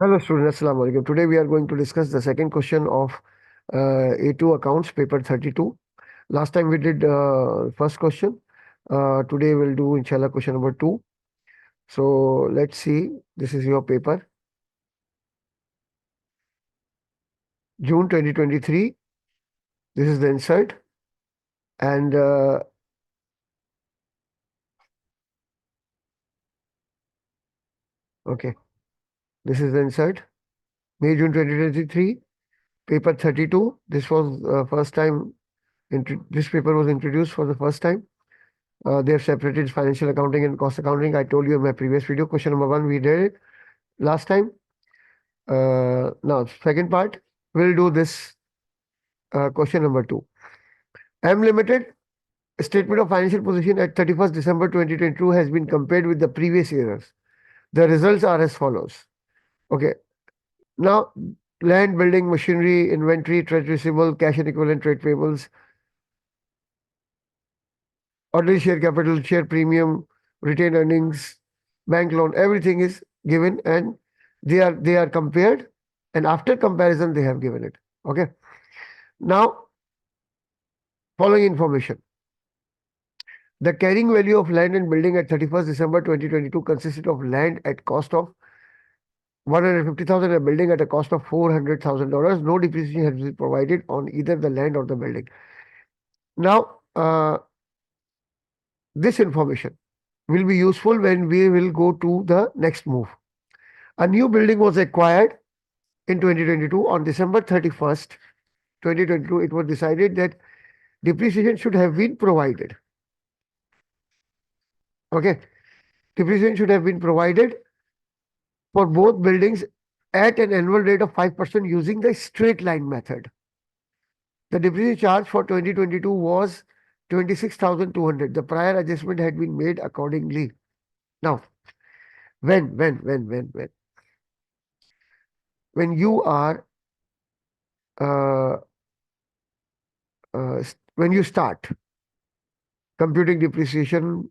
Hello students, Assalamu alaikum. Today we are going to discuss the second question of A2 accounts paper 32. Last time we did first question. Today we'll do inshallah question number 2. So let's see. This is your paper. June 2023. This is the insert. And okay, this is the insert. May June 2023, paper 32. This was first time. This paper was introduced for the first time. They have separated financial accounting and cost accounting. I told you in my previous video. Question number 1 we did it last time. Now, second part, we'll do this question number 2. M Limited statement of financial position at 31st December 2022 has been compared with the previous years. The results are as follows. Okay. Now, land, building, machinery, inventory, trade receivable, cash and equivalent, trade payables, ordinary share capital, share premium, retained earnings, bank loan, everything is given and they are compared, and after comparison they have given it. Okay. Now, following information. The carrying value of land and building at 31st December 2022 consisted of land at cost of 150,000 and building at a cost of $400,000. No depreciation has been provided on either the land or the building. Now, this information will be useful when we will go to the next move. A new building was acquired in 2022 on December 31st, 2022. It was decided that depreciation should have been provided. Okay. Depreciation should have been provided for both buildings at an annual rate of 5% using the straight line method. The depreciation charge for 2022 was 26,200. The prior adjustment had been made accordingly. Now, when you are uh, when you start computing depreciation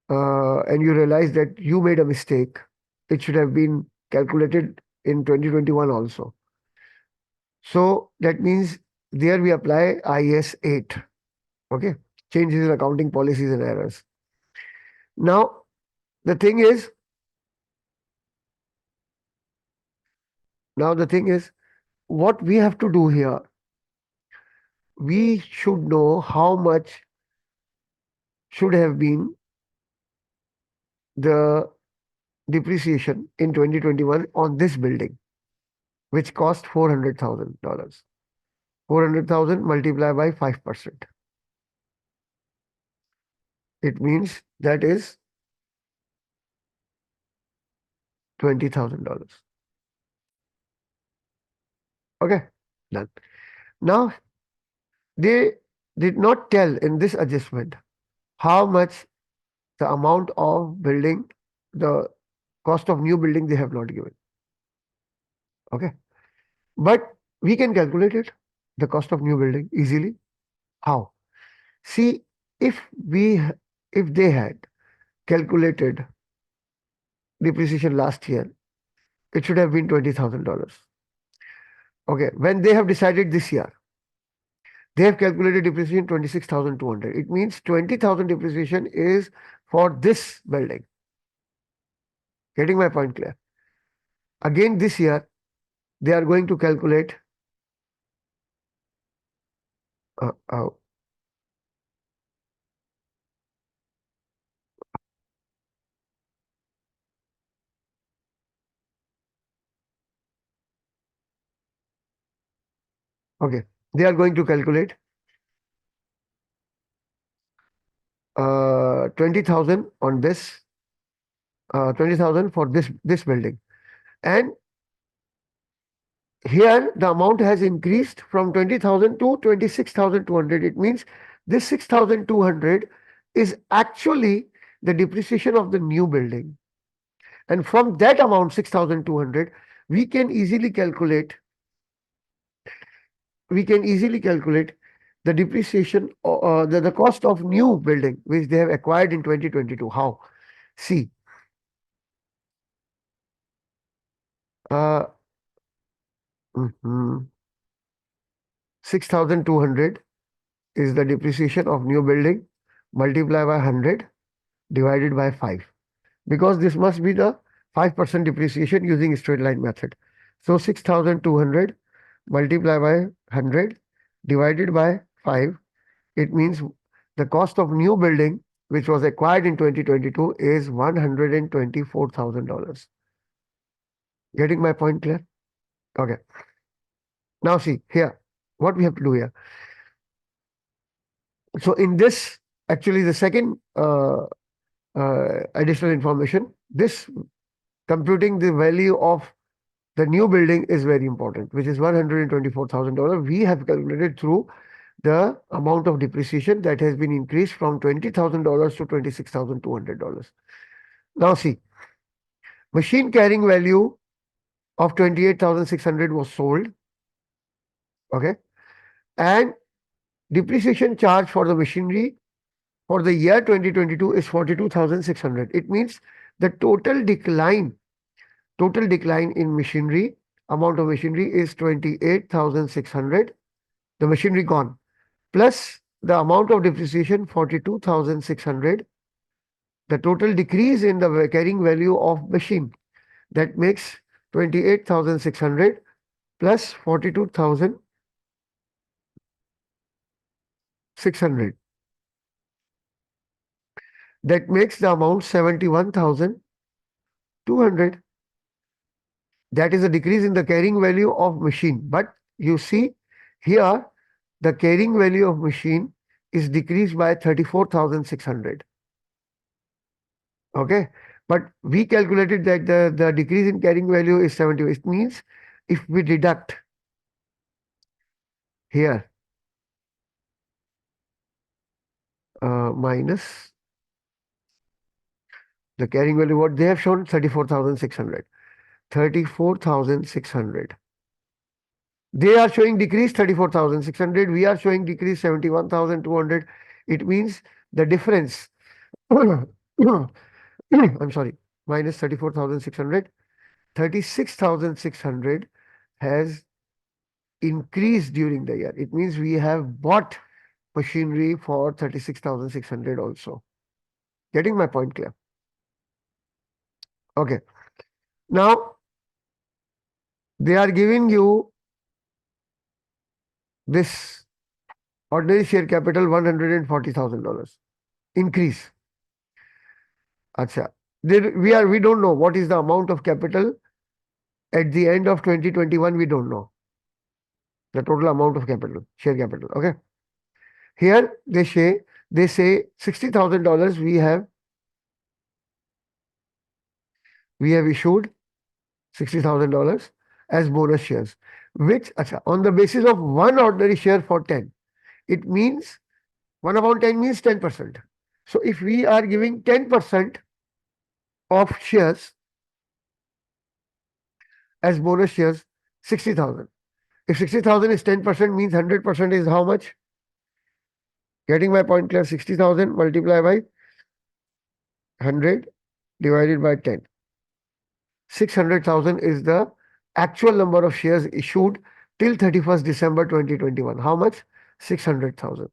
and you realize that you made a mistake, it should have been calculated in 2021 also. So that means there we apply IS 8. Okay. Changes in accounting policies and errors. Now, the thing is, what we have to do here, we should know how much should have been the depreciation in 2021 on this building, which cost $400,000. 400,000 multiplied by 5%. It means that is $20,000. Okay, done. Now, they did not tell in this adjustment how much the amount of building, the cost of new building they have not given. Okay. But we can calculate it, the cost of new building easily. How? See, if we if they had calculated depreciation last year, it should have been $20,000. Okay. When they have decided this year, they have calculated depreciation 26,200. It means 20,000 depreciation is for this building. Getting my point clear? Again, this year, they are going to calculate uh, uh, okay, they are going to calculate 20,000 on this, 20,000 for this building. And here the amount has increased from 20,000 to 26,200. It means this 6,200 is actually the depreciation of the new building. And from that amount, 6,200, we can easily calculate the depreciation, the cost of new building which they have acquired in 2022. How? See, Uh, mhm. 6,200 is the depreciation of new building, multiply by 100 divided by 5. Because this must be the 5% depreciation using straight line method. So 6,200 multiply by 100 divided by 5. It means the cost of new building, which was acquired in 2022, is $124,000. Getting my point clear? Okay. Now see here, what we have to do here. So in this, actually the second additional information, this computing the value of the new building is very important, which is $124,000. We have calculated through the amount of depreciation that has been increased from $20,000 to $26,200. Now see, machine carrying value of 28,600 was sold. Okay. And depreciation charge for the machinery for the year 2022 is 42,600. It means the total decline in machinery, amount of machinery is 28,600. The machinery gone. Plus the amount of depreciation 42,600. The total decrease in the carrying value of machine, that makes 28,600 plus 42,600. That makes the amount 71,200. That is a decrease in the carrying value of machine. But you see here, the carrying value of machine is decreased by 34,600. Okay. But we calculated that the decrease in carrying value is 70. It means if we deduct here minus the carrying value, what they have shown 34,600. 34,600. They are showing decrease 34,600. We are showing decrease 71,200. It means the difference. I'm sorry, minus 34,600. 36,600 has increased during the year. It means we have bought machinery for 36,600 also. Getting my point clear? Okay. Now, they are giving you this ordinary share capital $140,000 increase. Acha. We don't know what is the amount of capital at the end of 2021. We don't know the total amount of capital, share capital. Okay. Here they say $60,000 we have issued $60,000 as bonus shares, which on the basis of one ordinary share for 10. It means 1 upon 10 means 10%. So if we are giving 10% of shares as bonus shares, 60,000. If 60,000 is 10% means 100% is how much? Getting my point clear? 60,000 multiplied by 100 divided by 10. 600,000 is the actual number of shares issued till 31st December 2021. How much? 600,000.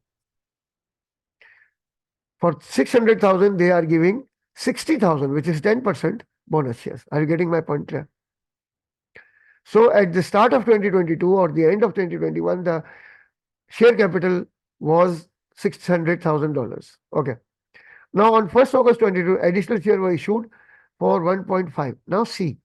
For 600,000, they are giving 60,000, which is 10% bonus shares. Are you getting my point clear? So at the start of 2022 or the end of 2021, the share capital was $600,000. Okay. Now on 1st August 22, additional shares were issued for 1.5. Now see,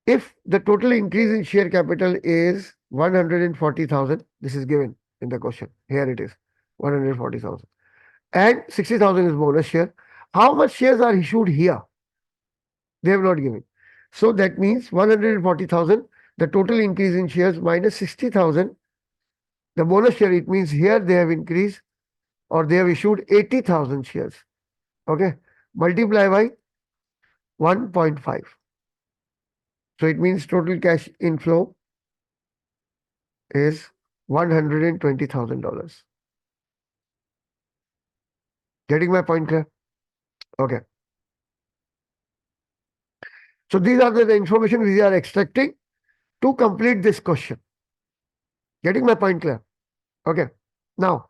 if the total increase in share capital is 140,000, this is given in the question. Here it is, 140,000. And 60,000 is bonus share. How much shares are issued here? They have not given. So that means 140,000, the total increase in shares minus 60,000, the bonus share, it means here they have increased or they have issued 80,000 shares. Okay. Multiply by 1.5. So it means total cash inflow is $120,000. Getting my point clear? Okay. So these are the information we are extracting to complete this question. Getting my point clear? Okay. Now,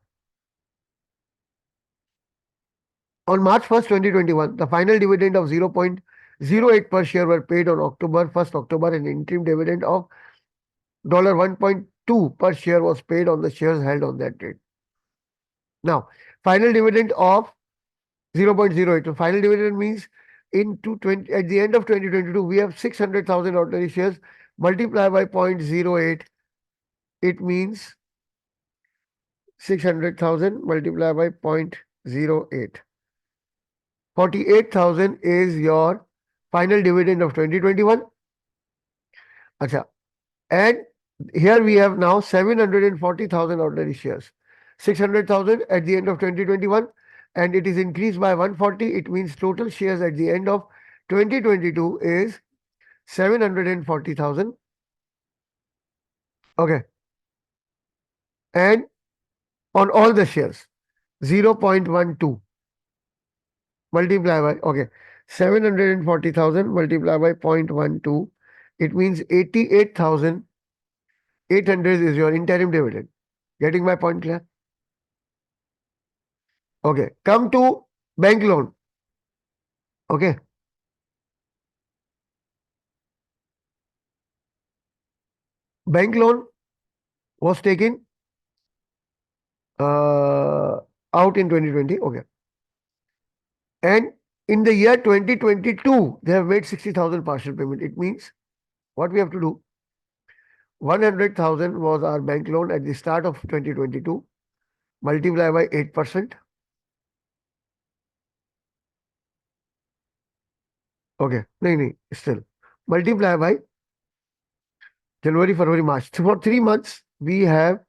on March 1st, 2021, the final dividend of 0.08 per share were paid on October 1st, and interim dividend of $1.2 per share was paid on the shares held on that date. Now, final dividend of 0.08. So final dividend means at the end of 2022, we have 600,000 ordinary shares. Multiply by 0.08. It means 600,000 multiplied by 0.08. 48,000 is your final dividend of 2021. Acha. And here we have now 740,000 ordinary shares. 600,000 at the end of 2021, and it is increased by 140. It means total shares at the end of 2022 is 740,000. Okay. And on all the shares, 0.12 multiply by, okay, 740,000 multiplied by 0.12. It means 88,800 is your interim dividend. Getting my point clear? Okay. Come to bank loan. Okay. Bank loan was taken out in 2020. Okay. And in the year 2022, they have made 60,000 partial payment. It means what we have to do, 100,000 was our bank loan at the start of 2022, multiply by 8%. Okay. No, still. Multiply by January, February, March. So for 3 months, we have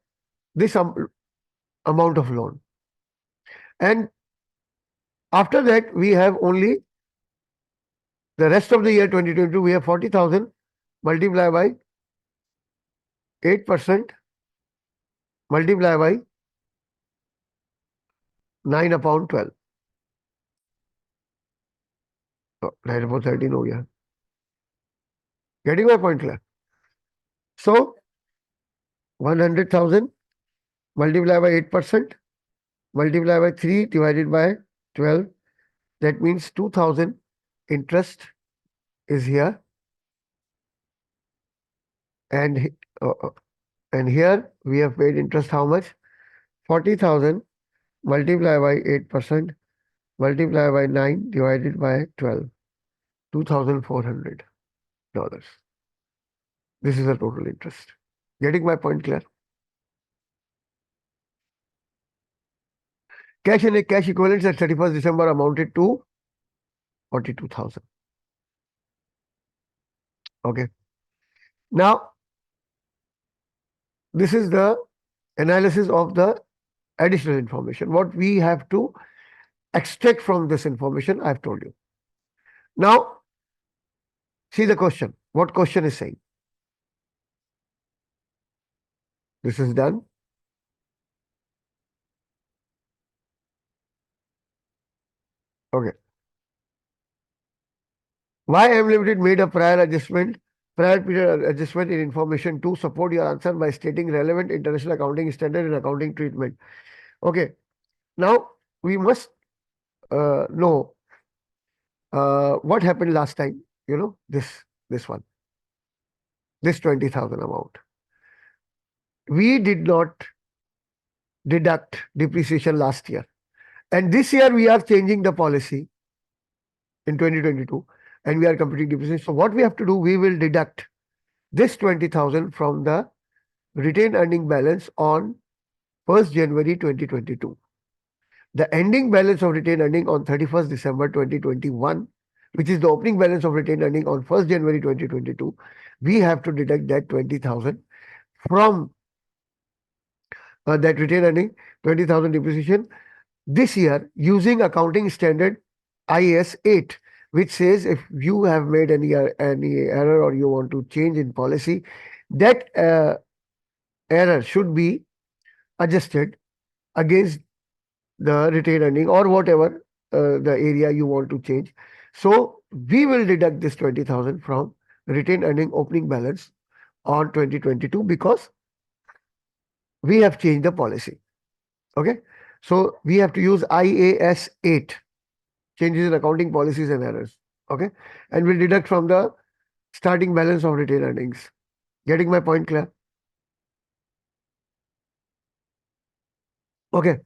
this amount of loan. And after that, we have only the rest of the year 2022, we have 40,000 multiply by 8% multiply by 9 upon 12. So 9 upon 13 हो गया. Getting my point clear? So 100,000 multiply by 8% multiply by 3 divided by 12. That means 2,000 interest is here. And here we have paid interest how much? 40,000 multiply by 8% multiply by 9 divided by 12. $2,400. This is the total interest. Getting my point clear? Cash and cash equivalents at 31st December amounted to 42,000. Okay. Now, this is the analysis of the additional information. What we have to extract from this information, I've told you. Now, see the question. What question is saying? This is done. Okay. Why M Limited made a prior period adjustment in information to support your answer by stating relevant international accounting standard and accounting treatment. Okay. Now, we must know what happened last time. You know, this one. This 20,000 amount. We did not deduct depreciation last year. And this year we are changing the policy in 2022 and we are computing depreciation. So what we have to do, we will deduct this 20,000 from the retained earning balance on 1st January 2022. The ending balance of retained earning on 31st December 2021, which is the opening balance of retained earning on 1st January 2022, we have to deduct that 20,000 from that retained earning, 20,000 depreciation this year using accounting standard IAS 8, which says if you have made any error or you want to change in policy, that error should be adjusted against the retained earning or whatever the area you want to change. So we will deduct this 20,000 from retained earning opening balance on 2022 because we have changed the policy. Okay. So we have to use IAS 8, changes in accounting policies and errors. Okay. And we'll deduct from the starting balance of retained earnings. Getting my point clear? Okay.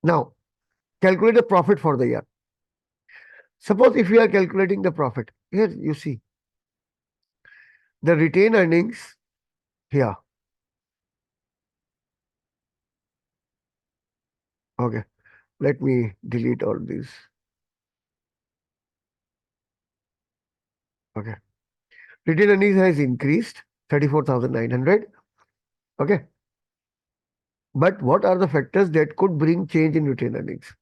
Now, calculate the profit for the year. Suppose if we are calculating the profit, here you see the retained earnings here. Okay. Let me delete all these. Okay. Retained earnings has increased 34,900. Okay. But what are the factors that could bring change in retained earnings?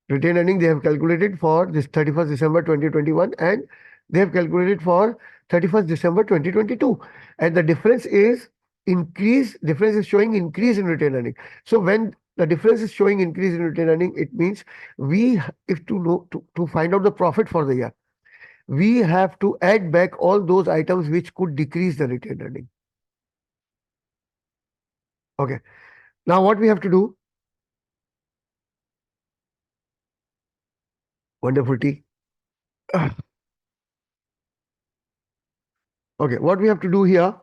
Retained earnings they have calculated for this 31st December 2021 and they have calculated for 31st December 2022. And the difference is difference is showing increase in retained earning. So when the difference is showing increase in retained earning, it means we, if to know, to find out the profit for the year, we have to add back all those items which could decrease the retained earning. Okay. Now what we have to do? Wonderful tea. Okay, what we have to do here,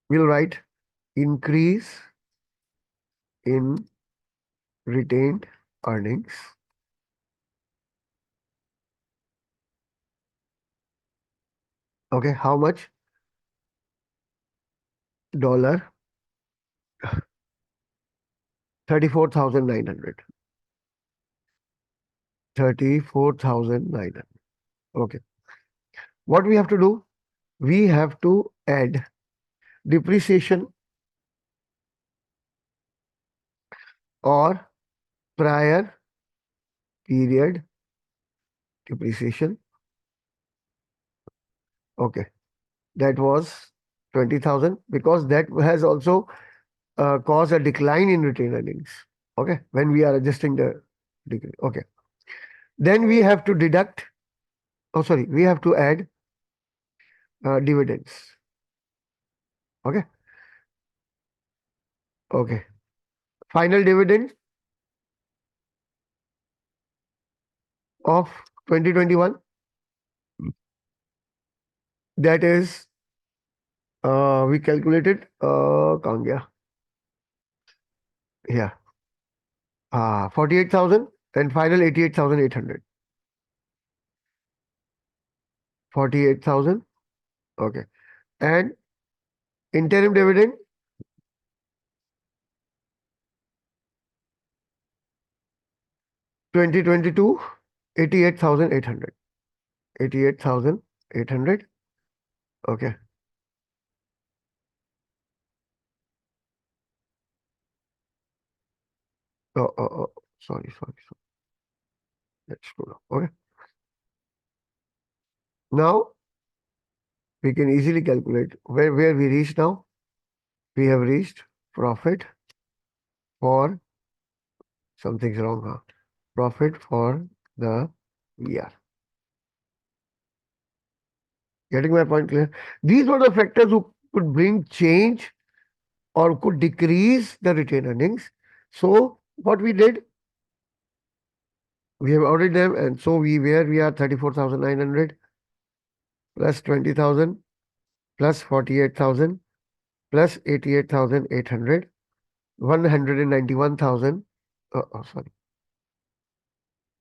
we'll write increase in retained earnings. Okay, how much? Dollar 34,900. 34,900. Okay. What we have to do? We have to add depreciation or prior period depreciation. Okay. That was 20,000 because that has also caused a decline in retained earnings. Okay. When we are adjusting the degree. Okay. Then we have to deduct, oh, sorry, we have to add dividends. Okay. Okay. Final dividend of 2021. That is, we calculated, कहाँ गया? Yeah. 48,000 and final 88,800. 48,000. Okay. And interim dividend, 2022, 88,800. 88,800. Okay. Sorry. Let's go now. Okay. Now we can easily calculate where we reach now. We have reached profit for something's wrong, huh? Profit for the year. Getting my point clear? These were the factors who could bring change or could decrease the retained earnings. So what we did, we have ordered them, and so we are 34,900 plus 20,000 plus 48,000 plus 88,800, 191,000. Sorry,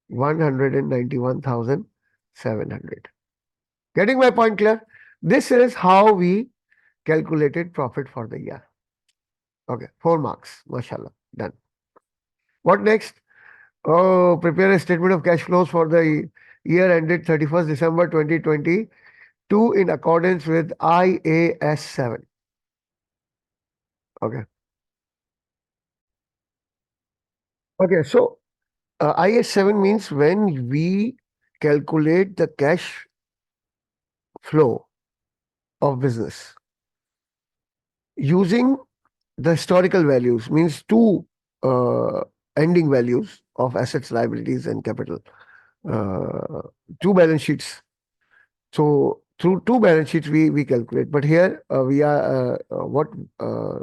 191,700. Getting my point clear? This is how we calculated profit for the year. Okay, 4 marks. Mashallah. Done. What next? Oh, prepare a statement of cash flows for the year ended 31st December 2022 in accordance with IAS 7. Okay. Okay, so IAS 7 means when we calculate the cash flow of business using the historical values, means two uh, ending values of assets, liabilities, and capital. Uh, two balance sheets. So through two balance sheets we calculate. But here we are what uh,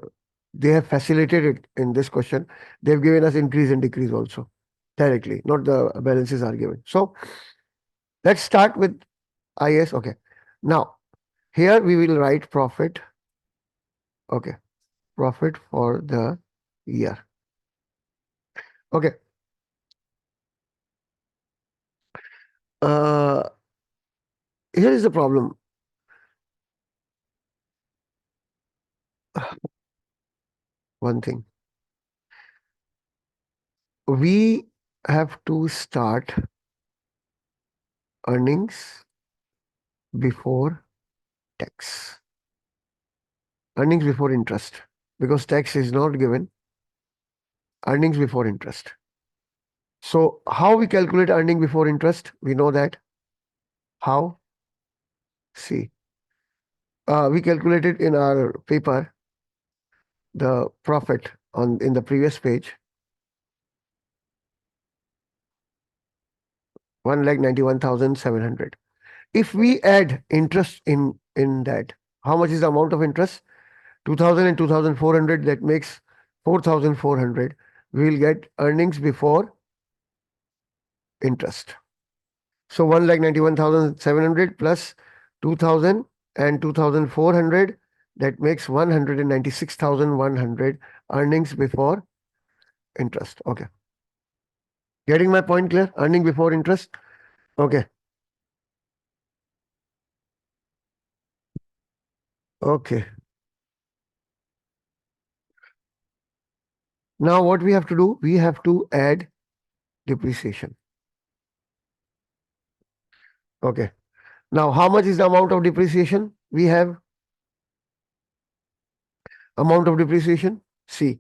they have facilitated it in this question. They've given us increase and decrease also directly, not the balances are given. So let's start with IS. Okay. Now here we will write profit. Okay. Profit for the year. Okay. Uh, Here is the problem. One thing. We have to start earnings before tax. Earnings before interest. Because tax is not given. Earnings before interest. So how we calculate earning before interest? We know that. How? See. We calculated in our paper the profit on in the previous page. 1,91,700. If we add interest in that, how much is the amount of interest? 2,000 and 2,400, that makes 4,400. We will get earnings before interest. So 1,91,700 plus 2,000 and 2,400, that makes 196,100 earnings before interest. Okay. Getting my point clear? Earning before interest. Okay. Okay. Now what we have to do? We have to add depreciation. Okay. Now how much is the amount of depreciation? We have amount of depreciation. C.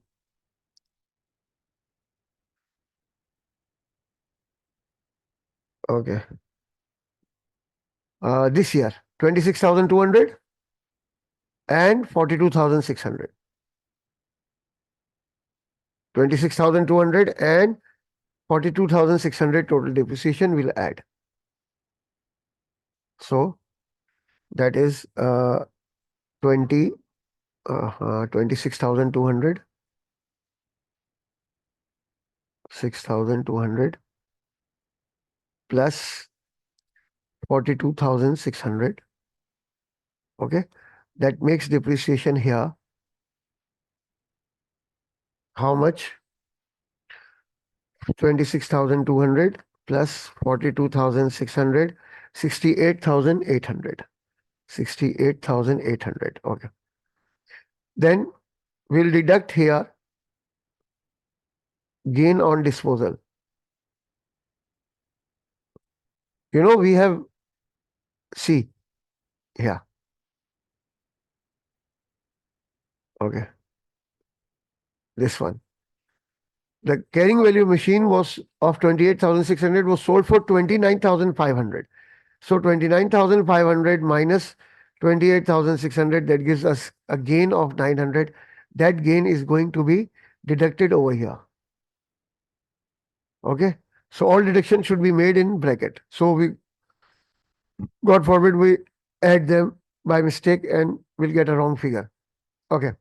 Okay. This year, 26,200 and 42,600. 26,200 and 42,600 total depreciation will add. So that is 20, 26,200, 6,200 plus 42,600. Okay. That makes depreciation here. How much? 26,200 plus 42,600, 68,800. 68,800. Okay. Then we'll deduct here gain on disposal. We have C. Yeah. Okay. This one. The carrying value machine was of 28,600 was sold for 29,500. So 29,500 minus 28,600, that gives us a gain of 900. That gain is going to be deducted over here. Okay. So all deductions should be made in bracket. So God forbid, we add them by mistake and we'll get a wrong figure. Okay.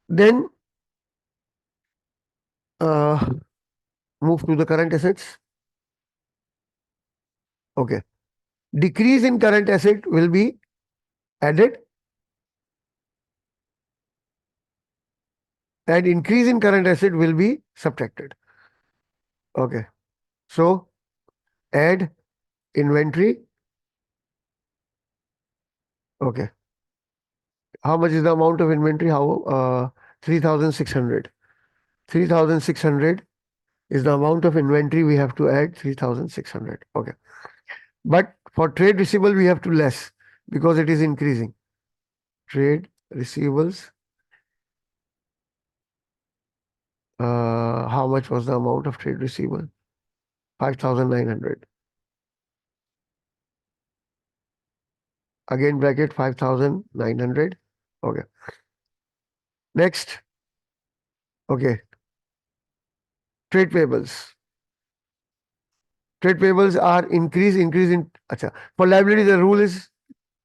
Then uh, move to the current assets. Okay. Decrease in current asset will be added and increase in current asset will be subtracted. Okay. So add inventory. Okay. How much is the amount of inventory? 3,600. 3,600 is the amount of inventory we have to add 3,600. Okay. But for trade receivable, we have to less because it is increasing. Trade receivables. How much was the amount of trade receivable? 5,900. Again, bracket 5,900. Okay. Next, Okay. Trade payables. Trade payables are increase in. Acha. For liability, the rule is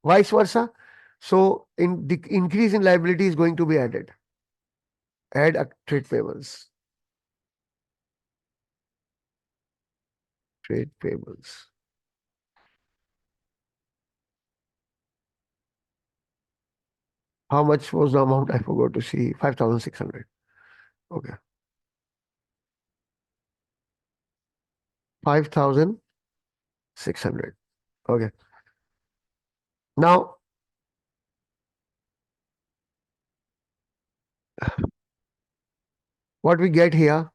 vice versa. So in the increase in liability is going to be added. Add a trade payables. Trade payables. How much was the amount? I forgot to see. 5,600. Okay. 5,600. Okay. Now, what we get here,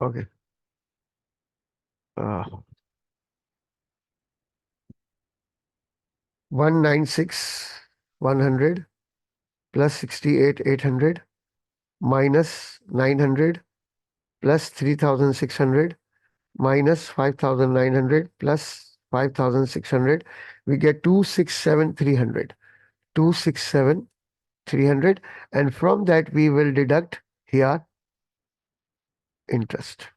okay, 196, 100 plus 68, 800 minus 900 plus 3,600 minus 5,900 plus 5,600. We get 267,300. 267,300. And from that, we will deduct here interest.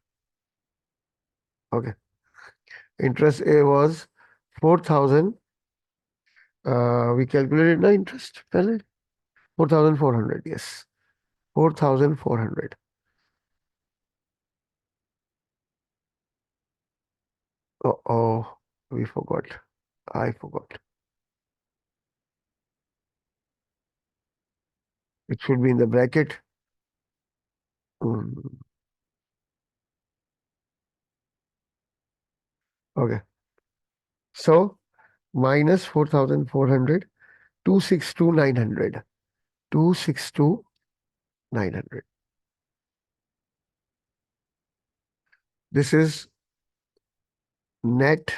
Okay. Interest A was 4,000. We calculated the interest. 4,400. Yes. 4,400. Oh, we forgot. I forgot. It should be in the bracket. Mm, okay. So minus 4,400, 262,900. 262,900. This is net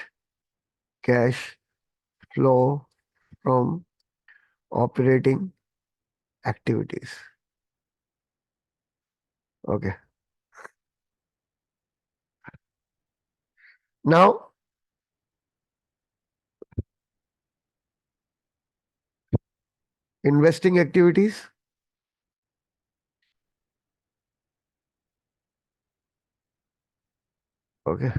cash flow from operating activities. Okay. Now, investing activities. Okay.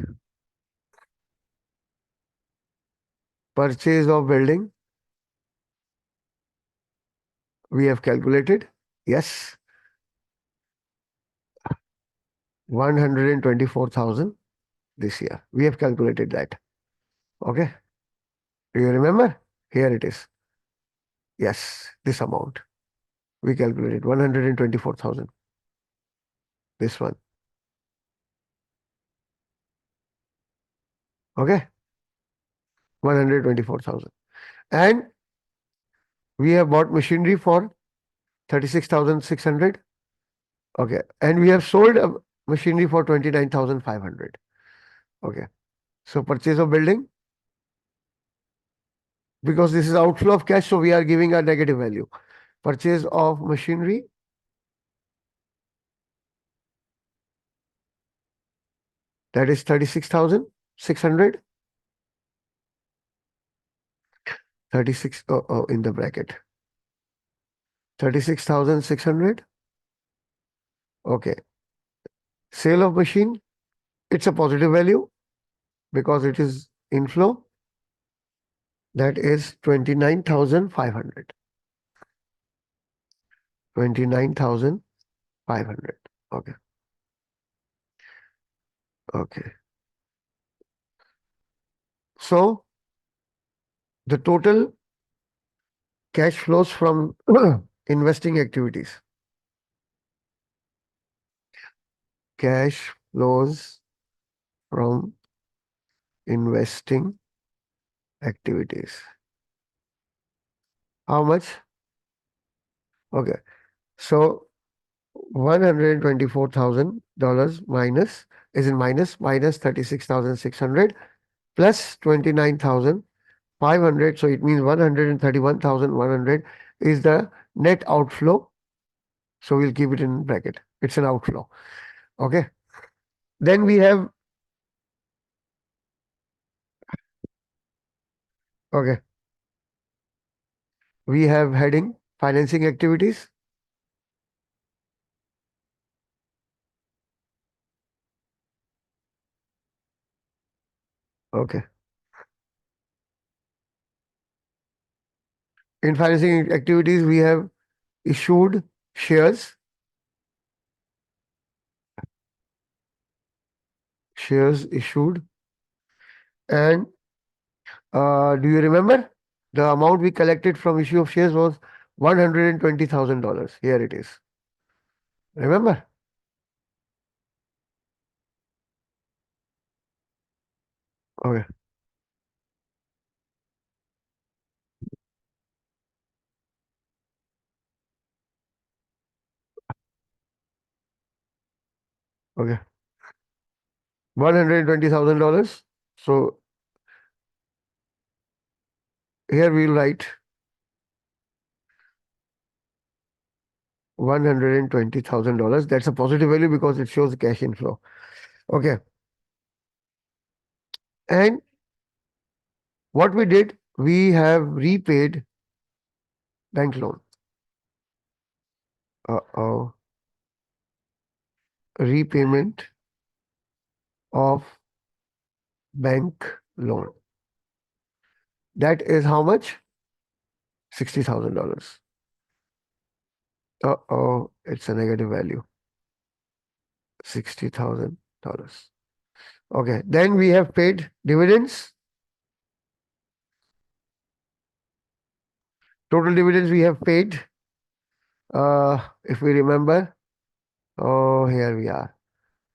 Purchase of building. We have calculated. Yes. 124,000 this year. We have calculated that. Okay. Do you remember? Here it is. Yes, this amount. We calculated 124,000. This one. Okay. 124,000. And we have bought machinery for 36,600. Okay. And we have sold a machinery for 29,500. Okay. So purchase of building, because this is outflow of cash, so we are giving a negative value. Purchase of machinery, that is 36,600. 36, in the bracket. 36,600. Okay. Sale of machine, it's a positive value because it is inflow. That is 29,500. 29,500. Okay. Okay. So the total cash flows from investing activities. Cash flows from investing activities. How much? Okay. So $124,000 minus is in minus 36,600 plus 29,500. So it means 131,100 is the net outflow. So we'll keep it in bracket. It's an outflow. Okay. Then we have Okay. We have heading financing activities. Okay. In financing activities, we have issued shares, shares issued. And do you remember the amount we collected from issue of shares was $120,000. Here it is. Remember? Okay. Okay. $120,000. So here we'll write $120,000. That's a positive value because it shows cash inflow. Okay. And what we did, we have repaid bank loan. Uh-oh. Repayment of bank loan. That is how much? $60,000. Uh-oh, it's a negative value. $60,000. Okay, then we have paid dividends. Total dividends we have paid, if we remember, oh, here we are.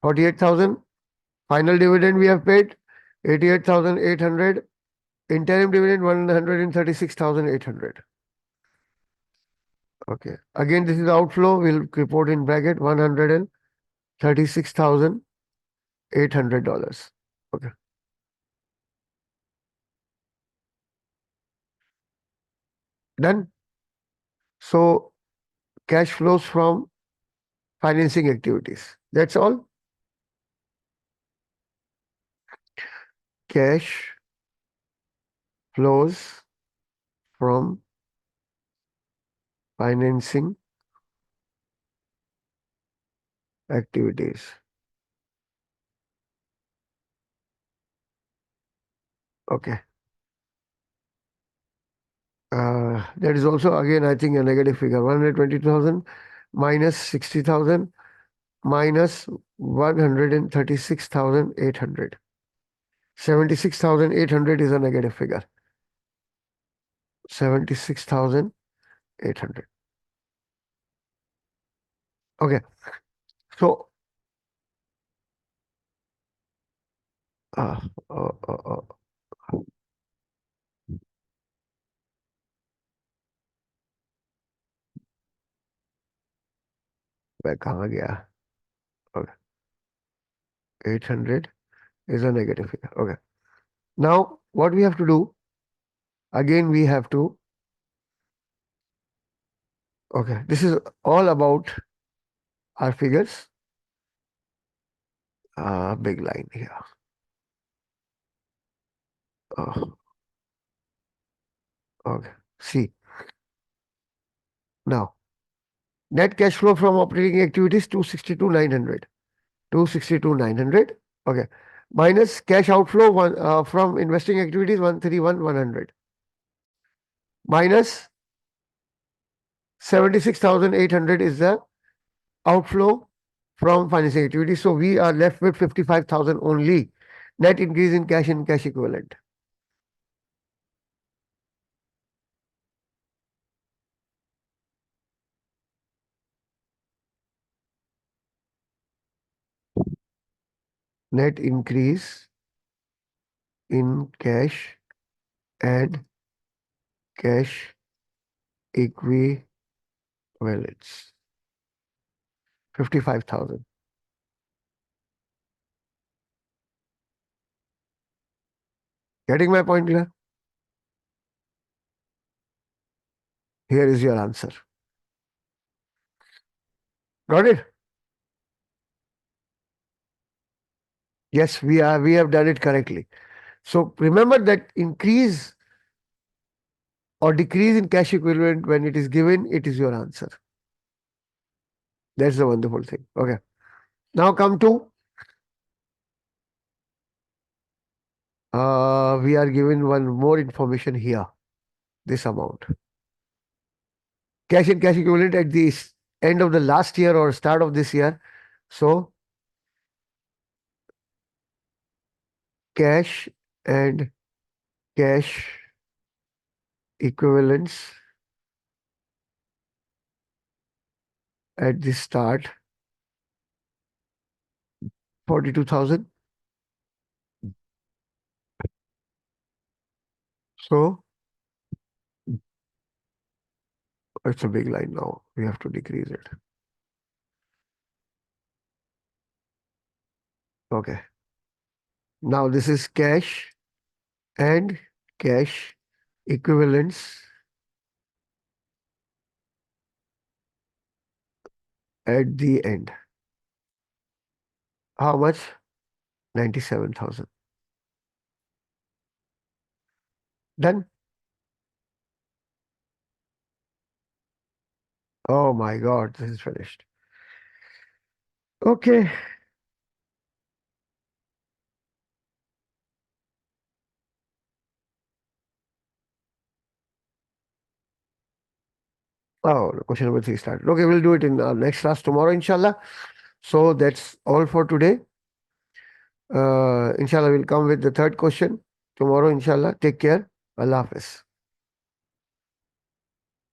48,000. Final dividend we have paid 88,800. Interim dividend 136,800. Okay. Again, this is outflow. We'll report in bracket $136,800. Okay. Done. So cash flows from financing activities. That's all. Cash flows from financing activities. Okay. That is also again, I think, a negative figure. 120,000 minus 60,000 minus 136,800. 76,800 is a negative figure. 76,800. Okay. So, uh, uh, uh, uh, मैं कहाँ गया? Okay. 800 is a negative figure. Okay. Now, what we have to do, again, we have to, okay, this is all about our figures. Big line here. Okay. See, now, net cash flow from operating activities 262,900. 262,900. Okay. Minus cash outflow from investing activities 131,100. Minus 76,800 is the outflow from financing activities. So we are left with 55,000 only. Net increase in cash and cash equivalent. Net increase in cash and cash equivalents. 55,000. Getting my point here? Here is your answer. Got it? Yes, we have done it correctly. So remember that increase or decrease in cash equivalent when it is given, it is your answer. That's the wonderful thing. Okay. Now come to we are given one more information here. This amount. Cash and cash equivalent at the end of the last year or start of this year. So cash and cash equivalents at the start 42,000. So it's a big line now. We have to decrease it. Okay. Now this is cash and cash equivalents at the end. How much? 97,000. Done? Oh my God, this is finished. Okay. Oh, question number 3 started. Okay, we'll do it in our next class tomorrow, inshallah. So that's all for today. Inshallah, we'll come with the third question tomorrow, inshallah. Take care. Allah Hafiz.